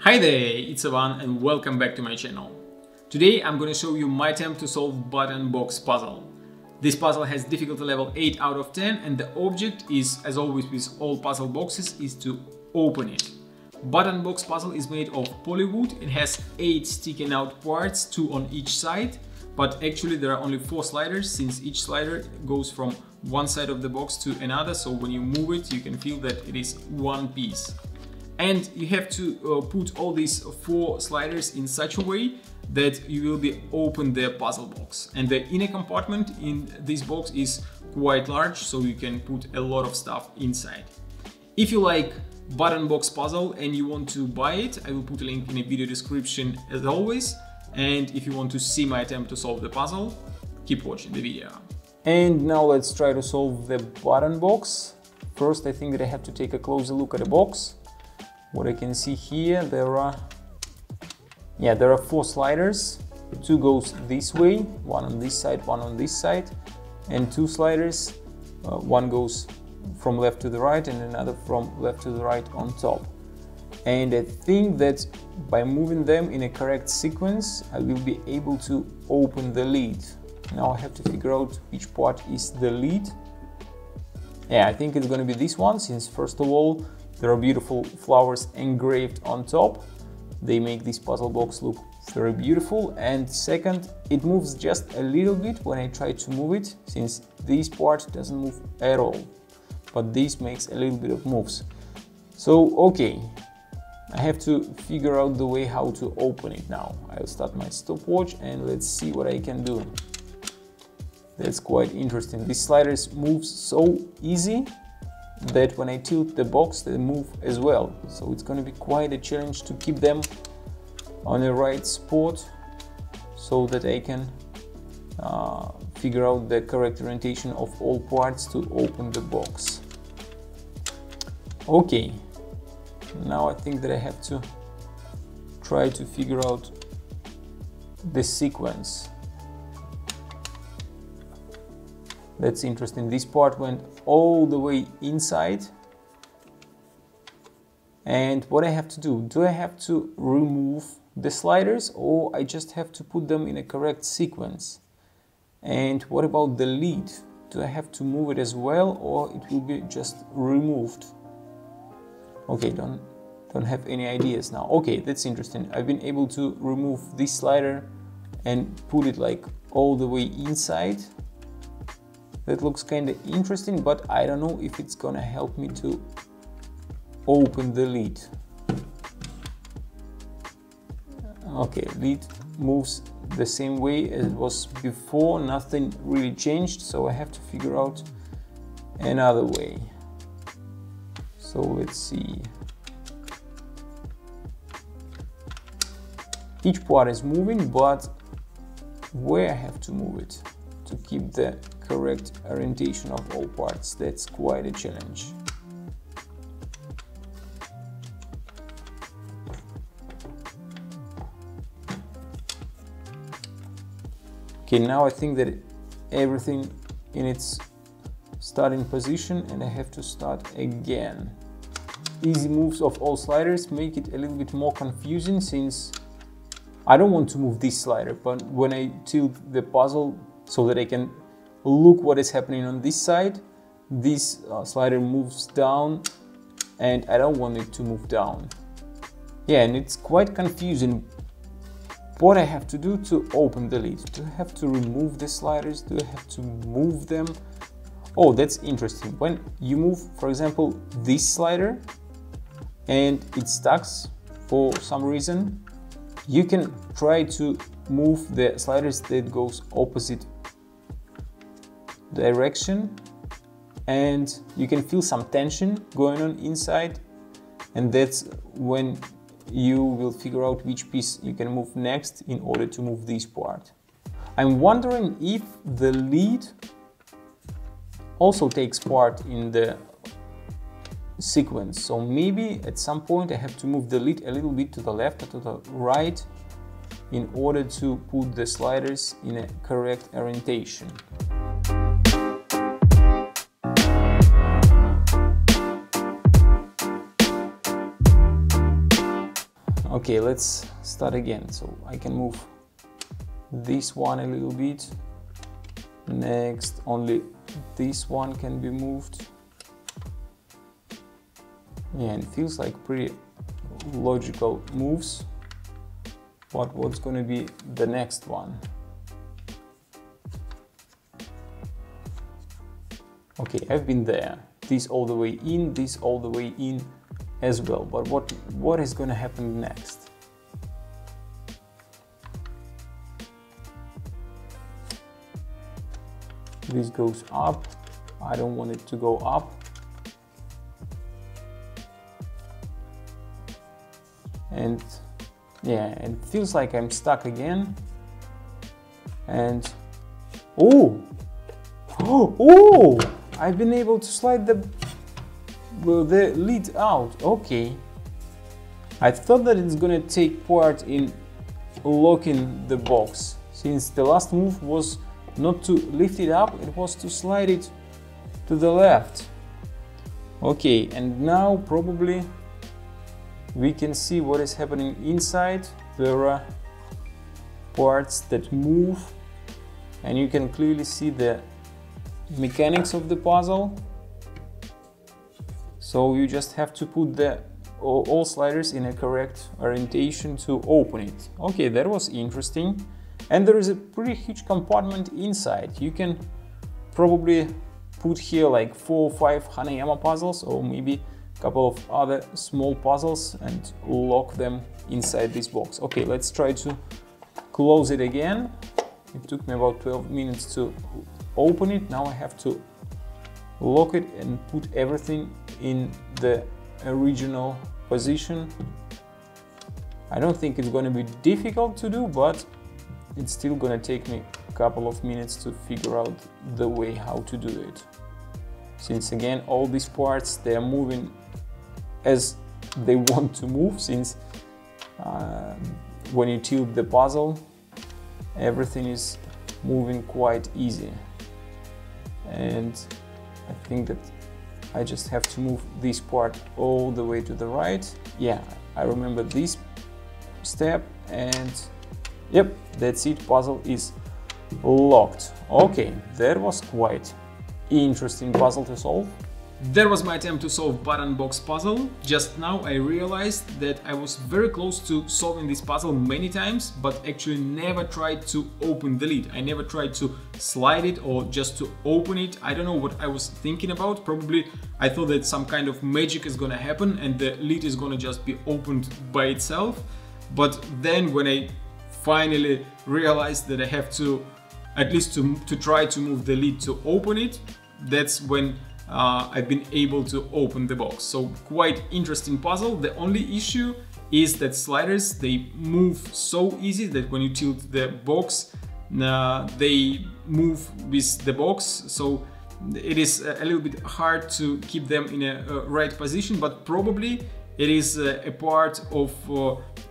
Hi there, it's Ivan and welcome back to my channel. Today I'm going to show you my attempt to solve button box puzzle. This puzzle has difficulty level 8 out of 10 and the object is, as always with all puzzle boxes, is to open it. Button box puzzle is made of polywood. It has 8 sticking out parts, 2 on each side, but actually there are only 4 sliders since each slider goes from one side of the box to another, so when you move it you can feel that it is one piece. And you have to put all these 4 sliders in such a way that you will be open the puzzle box. And the inner compartment in this box is quite large, so you can put a lot of stuff inside. If you like button box puzzle and you want to buy it, I will put a link in the video description as always. And if you want to see my attempt to solve the puzzle, keep watching the video. And now let's try to solve the button box. First, I think that I have to take a closer look at the box. What I can see here, there are 4 sliders. 2 goes this way, one on this side, one on this side, and 2 sliders. One goes from left to the right and another from left to the right on top. And I think that by moving them in a correct sequence, I will be able to open the lid. Now I have to figure out which part is the lid. Yeah, I think it's going to be this one, since first of all, there are beautiful flowers engraved on top. They make this puzzle box look very beautiful. And second, it moves just a little bit when I try to move it, since this part doesn't move at all. But this makes a little bit of moves. So, okay, I have to figure out the way how to open it now. I'll start my stopwatch and let's see what I can do. That's quite interesting. These sliders move so easy that when I tilt the box, they move as well. So it's going to be quite a challenge to keep them on the right spot so that I can figure out the correct orientation of all parts to open the box. Okay, now I think that I have to try to figure out the sequence. That's interesting. This part went all the way inside. And what I have to do I have to remove the sliders or I just have to put them in a correct sequence? And what about the lid? Do I have to move it as well or it will be just removed? Okay, don't have any ideas now. Okay, that's interesting. I've been able to remove this slider and put it like all the way inside. That looks kind of interesting, but I don't know if it's gonna help me to open the lid. Okay, lid moves the same way as it was before, nothing really changed, so I have to figure out another way. So let's see. Each part is moving, but where I have to move it to keep the correct orientation of all parts, that's quite a challenge. Okay, now I think that everything in its starting position and I have to start again. Easy moves of all sliders make it a little bit more confusing, since I don't want to move this slider, but when I tilt the puzzle so that I can look what is happening on this side, this slider moves down and I don't want it to move down. Yeah, and it's quite confusing what I have to do to open the lid. Do I have to remove the sliders? Do I have to move them? Oh, that's interesting. When you move, for example, this slider and it stucks for some reason, you can try to move the sliders that goes opposite direction and you can feel some tension going on inside, and that's when you will figure out which piece you can move next in order to move this part. I'm wondering if the lid also takes part in the sequence, so maybe at some point I have to move the lid a little bit to the left or to the right in order to put the sliders in a correct orientation. Okay, let's start again. So I can move this one a little bit. Next, only this one can be moved. Yeah, it feels like pretty logical moves. But what's going to be the next one? Okay, I've been there. This all the way in, this all the way in as well. But what is going to happen next? This goes up. I don't want it to go up. And yeah, it feels like I'm stuck again. And oh, I've been able to slide the lid out. Okay, I thought that it's gonna take part in locking the box, since the last move was not to lift it up, it was to slide it to the left. Okay, and now probably we can see what is happening inside. There are parts that move, and you can clearly see the mechanics of the puzzle. So you just have to put all sliders in a correct orientation to open it. Okay, that was interesting. And there is a pretty huge compartment inside. You can probably put here like 4 or 5 Hanayama puzzles, or maybe a couple of other small puzzles, and lock them inside this box. Okay, let's try to close it again. It took me about 12 minutes to open it. Now I have to lock it and put everything in the original position. I don't think it's going to be difficult to do, but it's still going to take me a couple of minutes to figure out the way how to do it. Since again, all these parts, they are moving as they want to move, since when you tilt the puzzle, everything is moving quite easy. And I think that I just have to move this part all the way to the right. Yeah, I remember this step, and yep, that's it, puzzle is locked. Okay, that was quite interesting puzzle to solve. That was my attempt to solve button box puzzle. Just now I realized that I was very close to solving this puzzle many times, but actually never tried to open the lid. I never tried to slide it or just to open it. I don't know what I was thinking about. Probably I thought that some kind of magic is gonna happen and the lid is gonna just be opened by itself. But then when I finally realized that I have to, at least to try to move the lid to open it, that's when I've been able to open the box. So quite interesting puzzle. The only issue is that sliders, they move so easy that when you tilt the box, they move with the box. So it is a little bit hard to keep them in a right position, but probably it is a part of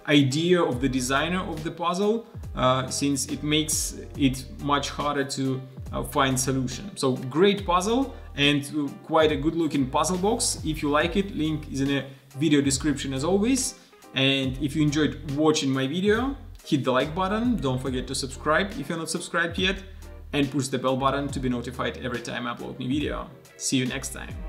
idea of the designer of the puzzle, since it makes it much harder to find solution. So great puzzle and quite a good looking puzzle box. If you like it, link is in a video description as always. And if you enjoyed watching my video, hit the like button, don't forget to subscribe if you're not subscribed yet, and push the bell button to be notified every time I upload new video. See you next time.